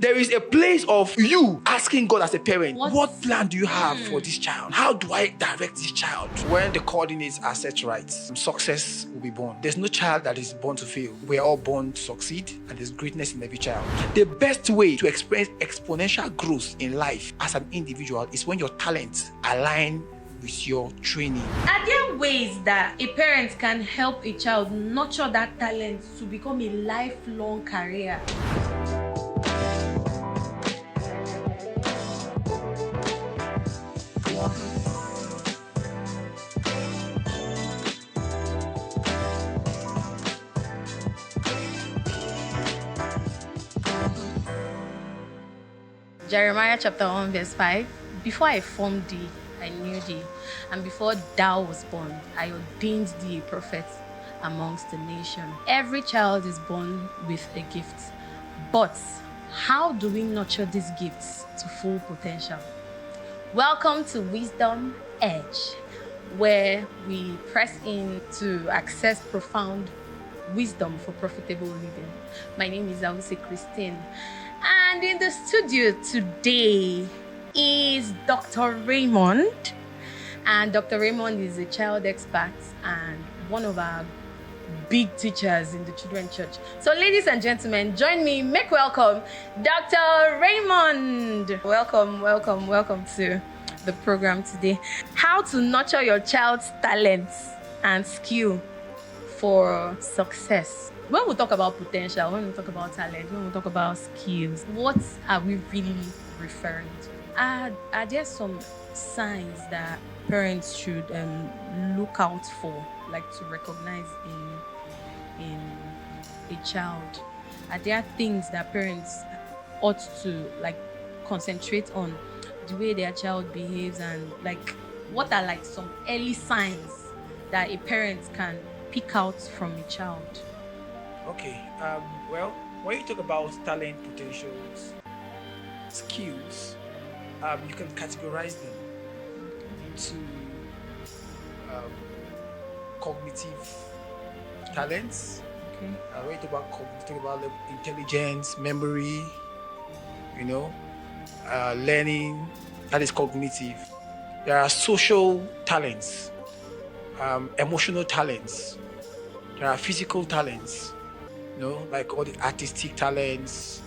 there is a place of you asking God as a parent, what plan do you have for this child? How do I direct this child? When the coordinates are set right, success will be born. There's no child that is born to fail. We're all born to succeed, and there's greatness in every child. The best way to experience exponential growth in life as an individual is when your talents align with your training. Are there ways that a parent can help a child nurture that talent to become a lifelong career? Jeremiah chapter 1 verse 5. Before I formed thee, I knew thee, and before thou was born, I ordained thee a prophet amongst the nation. Every child is born with a gift, but how do we nurture these gifts to full potential? Welcome to Wisdom Edge, where we press in to access profound wisdom for profitable living. My name is Awuse Christine, and in the studio today is Dr. Raymond. And Dr. Raymond is a child expert and one of our big teachers in the children's church. So ladies and gentlemen, join me, make welcome Dr. Raymond. Welcome to the program today. How to nurture your child's talents and skill for success. When we talk about potential, when we talk about talent, when we talk about skills, what are we really referring to? Are there some signs that parents should look out for, like to recognize in a child? Are there things that parents ought to like concentrate on the way their child behaves, and like what are like some early signs that a parent can pick out from a child? Okay, well, when you talk about talent, potentials, skills, you can categorize them into cognitive talents. Okay. When you talk about intelligence, memory, learning, that is cognitive. There are social talents, emotional talents. There are physical talents, like all the artistic talents,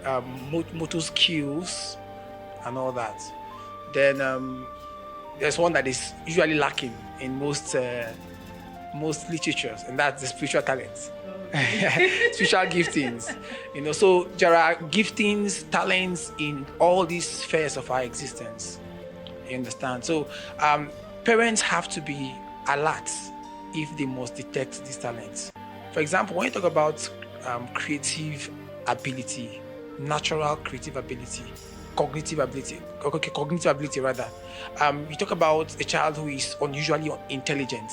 motor skills, and all that. Then there's one that is usually lacking in most literatures, and that's the spiritual talents. Spiritual giftings. So there are giftings, talents in all these spheres of our existence. You understand? So parents have to be alert if they must detect these talents. For example, when you talk about creative ability, natural creative ability, cognitive ability rather, you talk about a child who is unusually intelligent.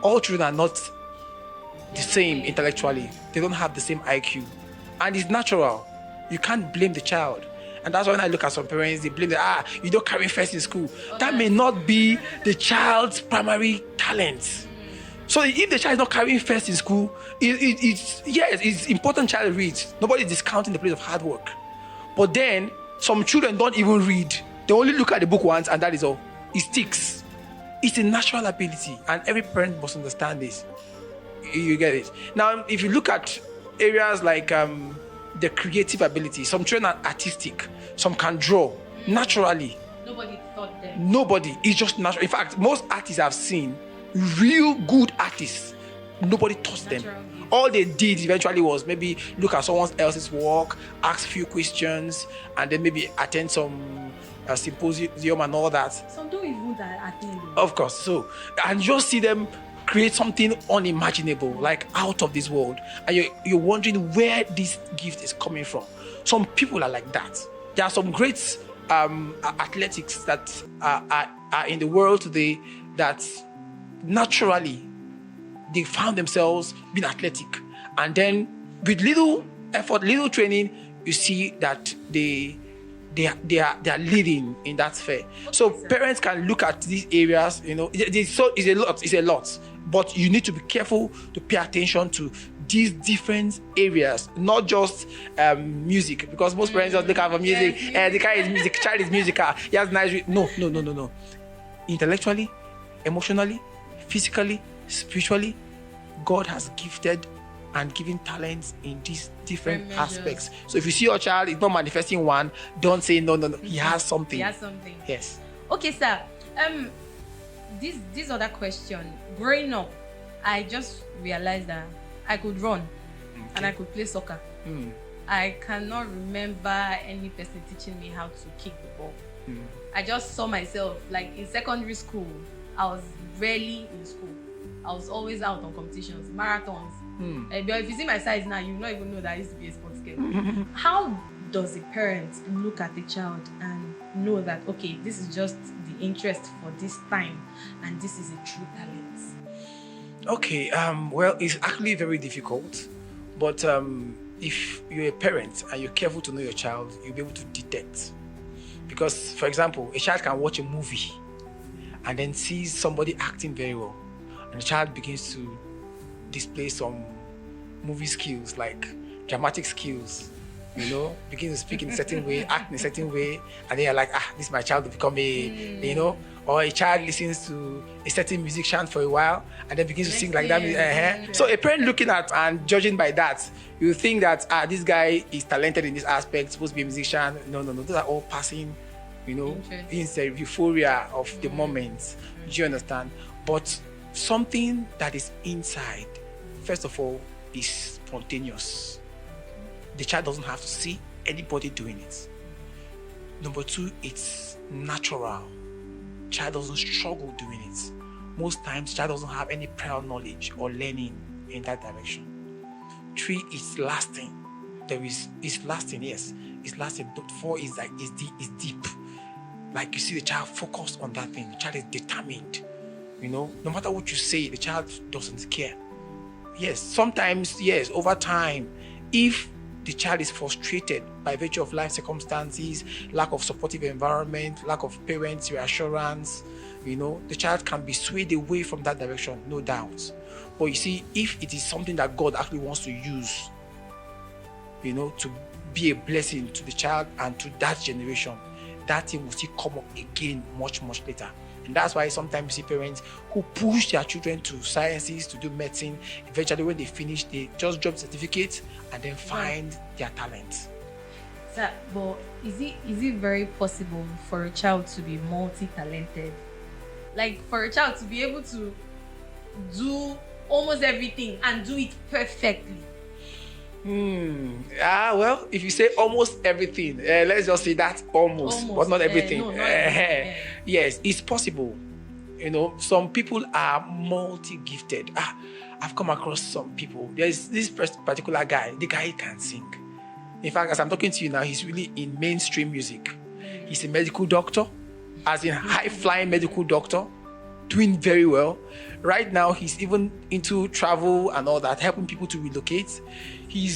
All children are not the same intellectually. They don't have the same IQ, and it's natural. You can't blame the child. And that's why when I look at some parents, they blame that, you don't carry first in school. That may not be the child's primary talent. So if the child is not carrying first in school, it's important child reads. Nobody is discounting the place of hard work. But then, some children don't even read. They only look at the book once, and that is all. It sticks. It's a natural ability, and every parent must understand this. You get it? Now, if you look at areas like the creative ability, some children are artistic, some can draw naturally. Nobody taught them. Nobody. It's just natural. In fact, most artists I've seen, real good artists, nobody taught them. All they did eventually was maybe look at someone else's work, ask few questions, and then maybe attend some symposium and all that. Some don't even attend. Of course. So, and just see them create something unimaginable, like out of this world, and you're wondering where this gift is coming from. Some people are like that. There are some great athletics that are in the world today that naturally they found themselves being athletic, and then with little effort, little training, you see that they are leading in that sphere. So parents can look at these areas. It's a lot, but you need to be careful to pay attention to these different areas, not just music, because most parents just look out for music. Yes. The guy is music, child is musical. He has nice. No. Intellectually, emotionally, physically, spiritually, God has gifted and given talents in these different aspects. So if you see your child is not manifesting one, don't say no. He has something. He has something. Yes. Okay, sir. This other question. Growing up, I just realized that I could run and I could play soccer. I cannot remember any person teaching me how to kick the ball. I just saw myself like in secondary school. I was rarely in school. I was always out on competitions, marathons. But if you see my size now, you not even know that I used to be a sports kid. How does a parent look at a child and know that, okay, this is just the interest for this time and this is a true talent? Okay, well, it's actually very difficult, but if you're a parent and you're careful to know your child, you'll be able to detect. Because, for example, a child can watch a movie and then sees somebody acting very well, and the child begins to display some movie skills, like dramatic skills, begin to speak in a certain way, act in a certain way, and then you're like, this is my child to become a, or a child listens to a certain musician for a while and then begins to sing like that. So a parent looking at and judging by that, you think that this guy is talented in this aspect, supposed to be a musician. No. Those are all passing, in the euphoria of the moment. Do you understand? But something that is inside, first of all, is spontaneous. The child doesn't have to see anybody doing it. Number two, it's natural. Child doesn't struggle doing it. Most times, child doesn't have any prior knowledge or learning in that direction. Three, it's lasting. It's lasting, yes. It's lasting. But four is like, it's deep. Like you see the child focused on that thing. The child is determined. No matter what you say, the child doesn't care. Yes, sometimes, yes, over time, if the child is frustrated by virtue of life circumstances, lack of supportive environment, lack of parents' reassurance, the child can be swayed away from that direction, no doubt. But you see, if it is something that God actually wants to use, to be a blessing to the child and to that generation, that thing will still come up again much, much later. And that's why sometimes you see parents who push their children to sciences, to do medicine. Eventually, when they finish, they just drop certificates and then find their talent. Sir, but is it very possible for a child to be multi-talented? Like for a child to be able to do almost everything and do it perfectly? Well, if you say almost everything, let's just say that almost, but not everything. Not everything. Yes, it's possible. Some people are multi-gifted. I've come across some people. There's this particular guy. The guy can sing. In fact, as I'm talking to you now, he's really in mainstream music. He's a medical doctor, as in high-flying medical doctor, doing very well. Right now, he's even into travel and all that, helping people to relocate. He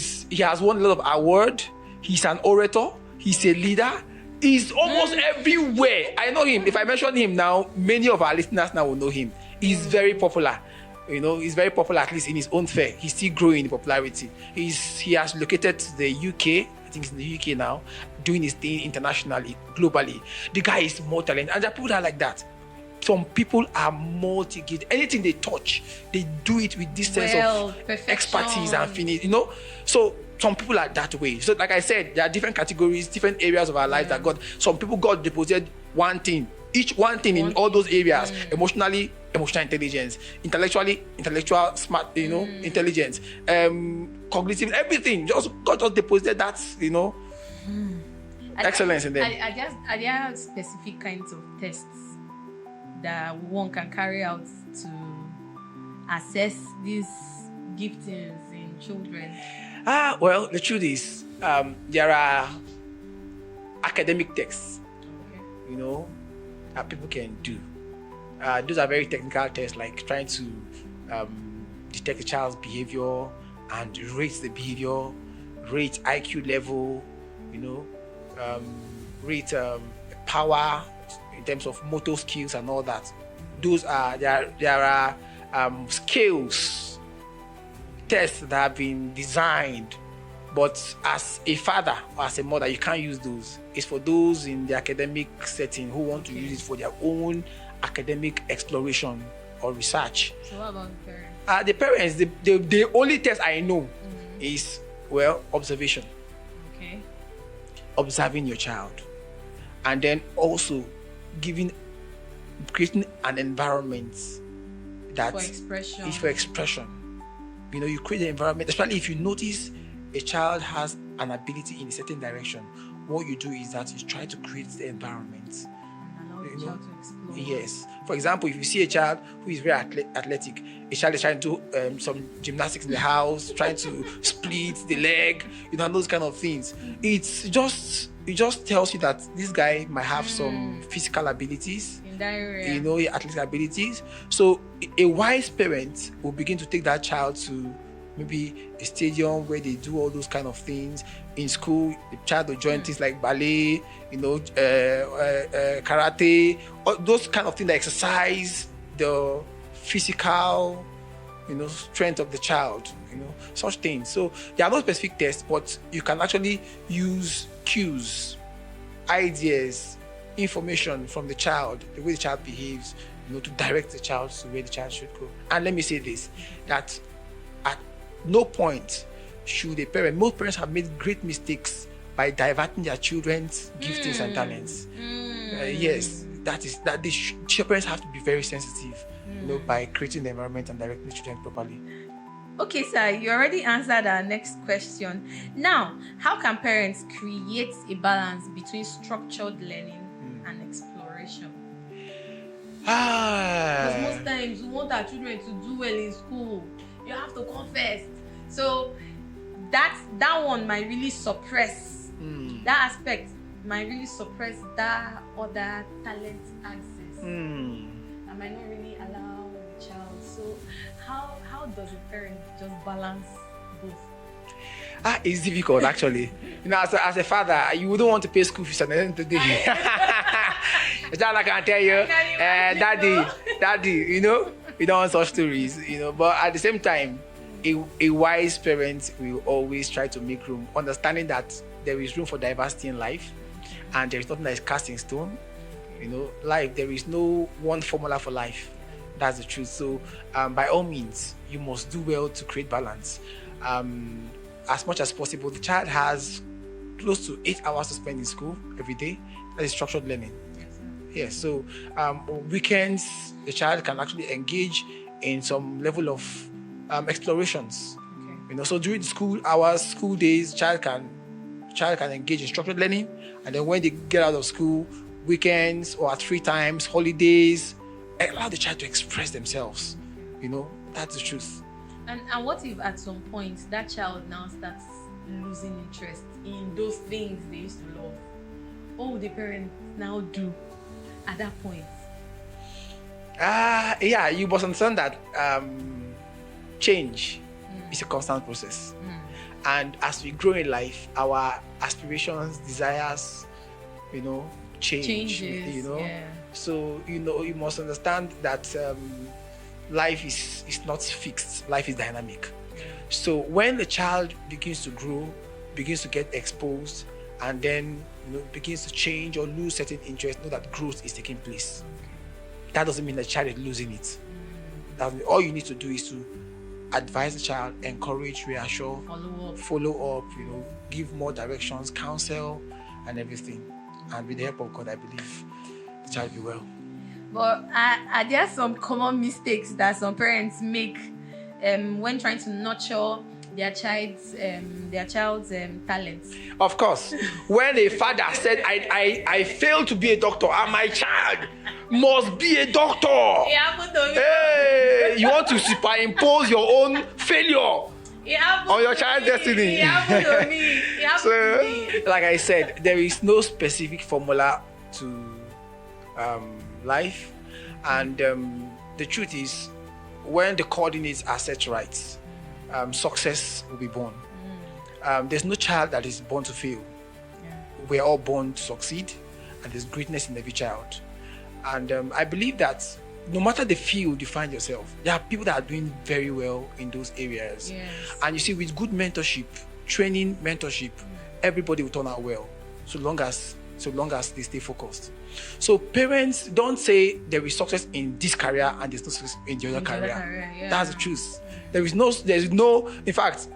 has won a lot of awards. He's an orator. He's a leader. He's almost everywhere. I know him. If I mention him now, many of our listeners now will know him. He's very popular. He's very popular, at least in his own sphere. He's still growing in popularity. He has located to the UK. I think he's in the UK now, doing his thing internationally, globally. The guy is more talented. And there are people that are like that. Some people are multi-gifted. Anything they touch, they do it with this sense of expertise and finish. So some people are that way. So like I said, there are different categories, different areas of our lives that some people God deposited one thing. Each one thing in all those areas. Emotionally, emotional intelligence. Intellectually, intellectual, smart, intelligence. Cognitive, everything. God just deposited that, excellence in them. Are there specific kinds of tests that one can carry out to assess these giftings in children? Well, the truth is, there are academic tests, that people can do. Those are very technical tests, like trying to detect a child's behavior and rate the behavior, rate IQ level, rate power in terms of motor skills and all that. There are scales tests that have been designed, but as a father or as a mother, you can't use those. It's for those in the academic setting who want to use it for their own academic exploration or research. So what about the parents? The parents, the only test I know is, well, observation. Okay. Observing your child. And then also creating an environment that For expression. is for expression. You know, you create an environment, especially if you notice a child has an ability in a certain direction. What you do is that you try to create the environment. And allow the child to explore. Yes. For example, if you see a child who is very athletic, a child is trying to do some gymnastics in the house, trying to split the leg, you know, those kind of things. It just tells you that this guy might have some physical abilities, In that area. you know, athletic abilities. So a wise parent will begin to take that child to maybe a stadium where they do all those kind of things. In school, the child will join things like ballet, you know, karate, all those kind of things that exercise the physical, you know, strength of the child, you know, such things. So there are no specific tests, but you can actually use cues, ideas, information from the child, the way the child behaves, you know, to direct the child to where the child should go. And let me say this, that at no point should a parent, most parents have made great mistakes by diverting their children's giftings and talents. Yes, parents have to be very sensitive, you know, by creating the environment and directing the children properly. Okay, sir, you already answered our next question. Now, how can parents create a balance between structured learning and exploration? Because most times we want our children to do well in school. You have to come first. So that one might really suppress that aspect, might really suppress that other talent access. I might not really allow the child. So how does a parent just balance both? It's difficult actually. You know, as a father, you wouldn't want to pay school fees at the end of the day. It's not like I can tell you, daddy, you know, we don't want such stories, you know. But at the same time, a wise parent will always try to make room, understanding that there is room for diversity in life, and there is nothing that is cast in stone. You know, life, there is no one formula for life. That's the truth. So, by all means, you must do well to create balance. As much as possible, the child has close to 8 hours to spend in school every day. That is structured learning. Yes. So, weekends, the child can actually engage in some level of explorations. Okay. You know, so during the school hours, school days, child can engage in structured learning, and then when they get out of school, weekends or at free times, holidays, allow the child to express themselves. You know, that's the truth. And what if at some point that child now starts losing interest in those things they used to love? What would the parent now do at that point? Yeah, you must understand that change is a constant process. And as we grow in life, our aspirations, desires, you know, changes, you know. Yeah. So, you know, you must understand that life is not fixed. Life is dynamic. So when the child begins to grow, begins to get exposed, and then, you know, begins to change or lose certain interest, know that growth is taking place. That doesn't mean the child is losing it. All you need to do is to advise the child, encourage, reassure, follow up, you know, give more directions, counsel, and everything. And with the help of God, I believe the child will be well. But are there some common mistakes that some parents make when trying to nurture their child's talents? Of course. When a father said, I failed to be a doctor, and my child must be a doctor. It happened to me. Hey, you want to superimpose your own failure on your child's destiny. It happened to me. It happened to me. Like I said, there is no specific formula to life, and the truth is, when the coordinates are set right, success will be born. There's no child that is born to fail. We're all born to succeed, and there's greatness in every child. And I believe that no matter the field you find yourself, there are people that are doing very well in those areas. Yes. And you see, with good mentorship, training, mentorship, everybody will turn out well, so long as they stay focused. So parents, don't say there is success in this career and there's no success in the other career. Yeah. That's the truth. There is no. In fact,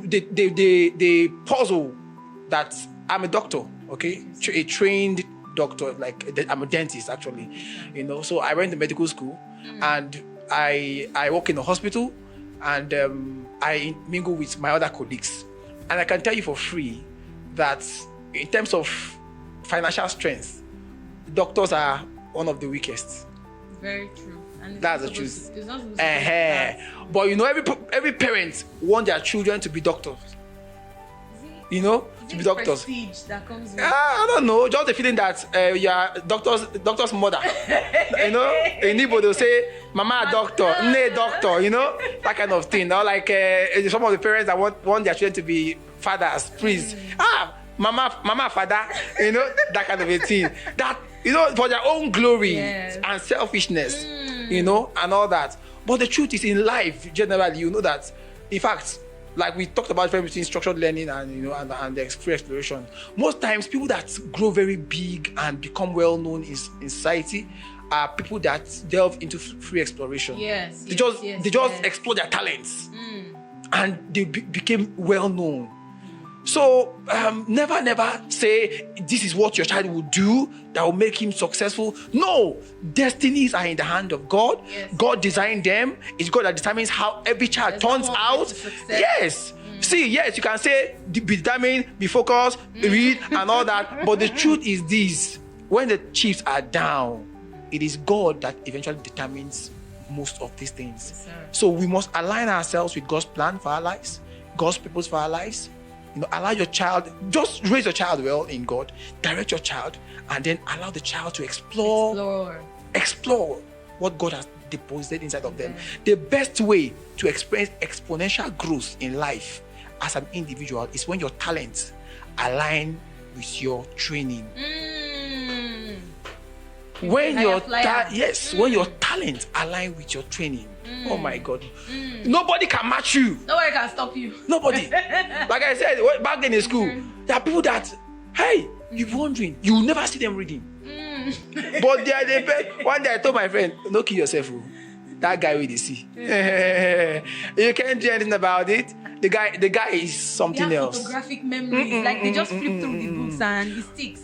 they puzzle that I'm a doctor, okay, a trained doctor, like I'm a dentist actually, So I went to medical school, and I work in a hospital, and I mingle with my other colleagues, and I can tell you for free that in terms of financial strength, doctors are one of the weakest. Very true. And that's the truth. It's not supposed to But every parent want their children to be doctors. To be doctors. Prestige that comes with I don't know. Just the feeling that you are doctor's mother. In Igbo they'll say, "Mama a doctor, ne doctor." That kind of thing. Or like some of the parents that want their children to be fathers, priests. Mama father. That kind of a thing. That for their own glory and selfishness. And all that. But the truth is, in life generally, that in fact, like we talked about the difference between structured learning and and the free exploration. Most times, people that grow very big and become well known in society are people that delve into free exploration. They just explore their talents, and they became well known. So never say this is what your child will do that will make him successful. No, destinies are in the hand of God. God designed them. It's God that determines how every child turns out. Yes. See, yes, you can say be determined, be focused, read, and all that. But the truth is this: when the chips are down, it is God that eventually determines most of these things. So we must align ourselves with God's plan for our lives, God's purpose for our lives. Allow your child, just raise your child well in God, direct your child, and then allow the child to explore what God has deposited inside of them. The best way to experience exponential growth in life as an individual is when your talents align with your training. When your talents align with your training, oh my God, nobody can match you. Nobody can stop you. Nobody. Like I said, back then in school, there are people that, you'll be wondering, you will never see them reading. But they are the best. One day I told my friend, "Don't kill yourself. That guy will see. You can't do anything about it. The guy is something else." Photographic memories, like they just flip through the books and it sticks.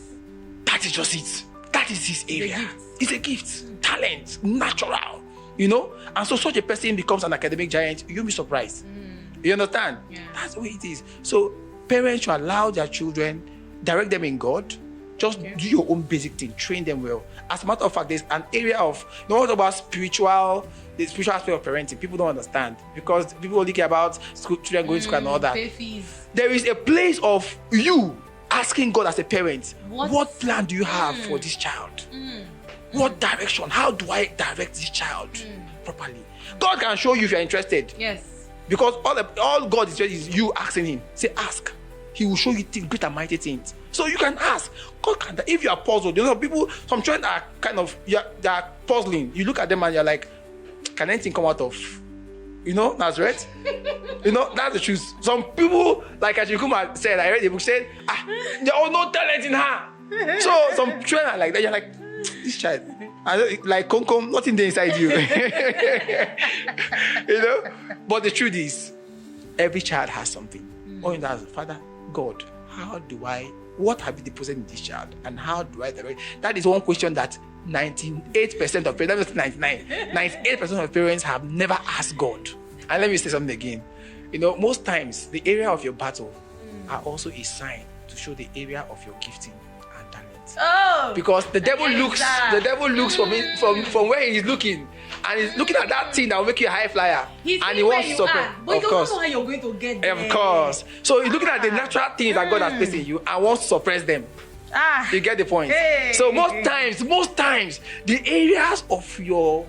That is just it. That is his area. It's a gift, talent, natural, And so such a person becomes an academic giant, you'll be surprised. You understand? Yeah. That's the way it is. So parents should allow their children, direct them in God. Just do your own basic thing, train them well. As a matter of fact, there's an area of, what about the spiritual aspect of parenting. People don't understand because people only care about children going to school and all that. There is a place of you asking God as a parent, what plan do you have for this child? What direction? How do I direct this child properly? God can show you if you're interested. Yes. Because all God is you asking him. Say, ask. He will show you great and mighty things. So you can ask. God can. If you are puzzled, some children are kind of, they are puzzling. You look at them and you're like, can anything come out of, Nazareth? That's the truth. Some people, like Achikuma said, I read the book, said, there was no talent in her. So some children are like that. You're like, this child, like Kom, nothing there inside you. But the truth is, every child has something. All you know, Father, God, what have you deposited in this child? And how do I direct? That is one question that 98% of parents, 98% of parents have never asked God. And let me say something again. Most times, the area of your battle are also a sign to show the area of your gifting and talent. Because the devil looks from where he's looking, and he's looking at that thing that will make you a high flyer, and he wants to suppress. But he doesn't know how you're going to get there. Of course. So he's looking at the natural things that God has placed in you and wants to suppress them. You get the point. So most times, the areas of your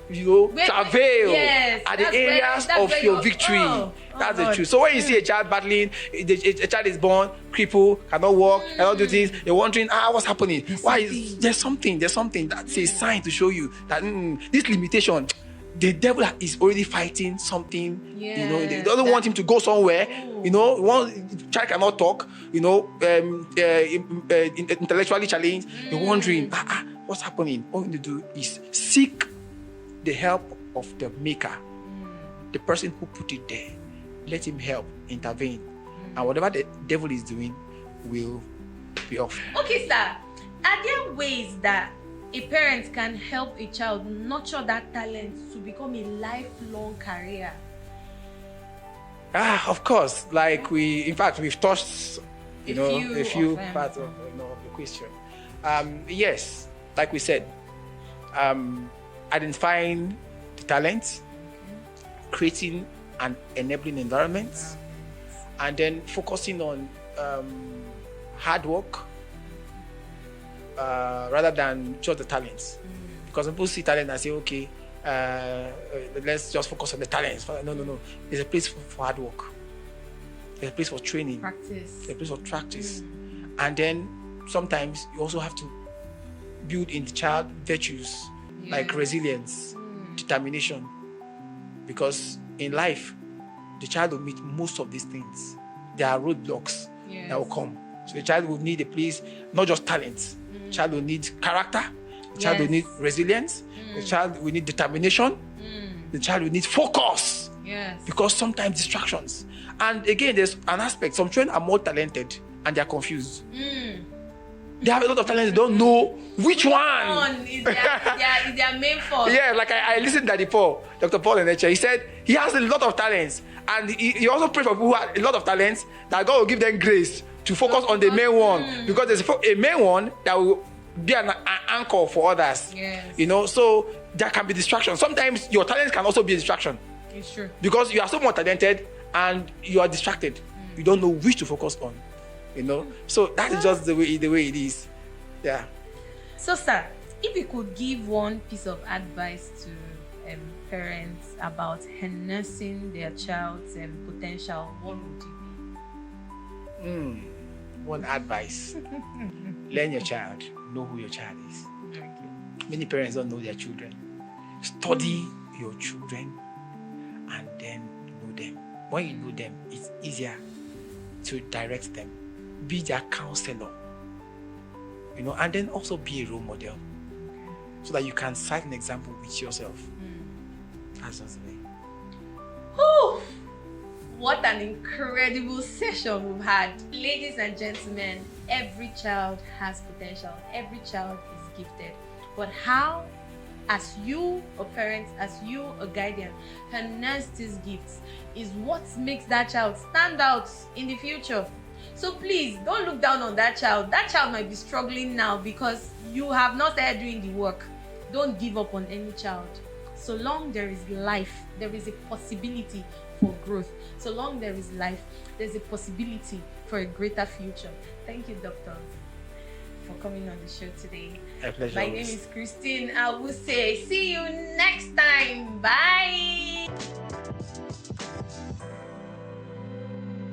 travail yes, are the that's where- areas that's of where your you're- victory. oh That's the God. truth. So when you see a child battling, a child is born crippled, cannot walk, cannot do things, you're wondering, what's happening? There's something that's a sign to show you that this limitation, the devil is already fighting something. They don't want him to go somewhere. One child cannot talk. Intellectually challenged. You're wondering, what's happening? All you need to do is seek the help of the maker, the person who put it there. Let him help, intervene, and whatever the devil is doing will be off. Okay, sir. Are there ways that a parent can help a child nurture that talent to become a lifelong career? Of course. Like we've touched, a few parts of the question. Yes, like we said, identifying the talents, creating an enabling environment, and then focusing on hard work rather than just the talents. Because people see talent and say, okay, let's just focus on the talents. No. There's a place for hard work. There's a place for training. Practice. There's a place for practice. And then sometimes you also have to build in the child virtues like resilience, determination. Because in life, the child will meet most of these things. There are roadblocks that will come. So the child will need a place, not just talent. The child will need character. The child will need resilience. The child will need determination. The child will need focus. Yes. Because sometimes distractions. And again, there's an aspect. Some children are more talented and they're confused. They have a lot of talent, they don't know which one is their main fault. Yeah, like I listened to Dr. Paul Eneche. He said he has a lot of talents, and he also prayed for people who have a lot of talents that God will give them grace to focus on the main one, because there's a main one that will be an anchor for others. Yes. So there can be distraction. Sometimes your talents can also be a distraction. It's true. Because you are so more talented and you are distracted. You don't know which to focus on. So that is just the way it is. Yeah. So, sir, if you could give one piece of advice to parents about harnessing their child's potential, what would it be? One advice: learn your child, know who your child is. Okay. Many parents don't know their children. Study your children and then know them. When you know them, it's easier to direct them. Be their counselor, and then also be a role model, so that you can set an example with yourself. That's just the way. Whew. What an incredible session we've had. Ladies and gentlemen, every child has potential. Every child is gifted. But how, as you a parent, as you a guardian, harness these gifts is what makes that child stand out in the future. So please don't look down on that child. That child might be struggling now because you have not started doing the work. Don't give up on any child. So long there is life, there is a possibility for growth. So long there is life, there's a possibility for a greater future. Thank you, Doctor, for coming on the show today. A pleasure. My name is Christine. I will say see you next time. Bye.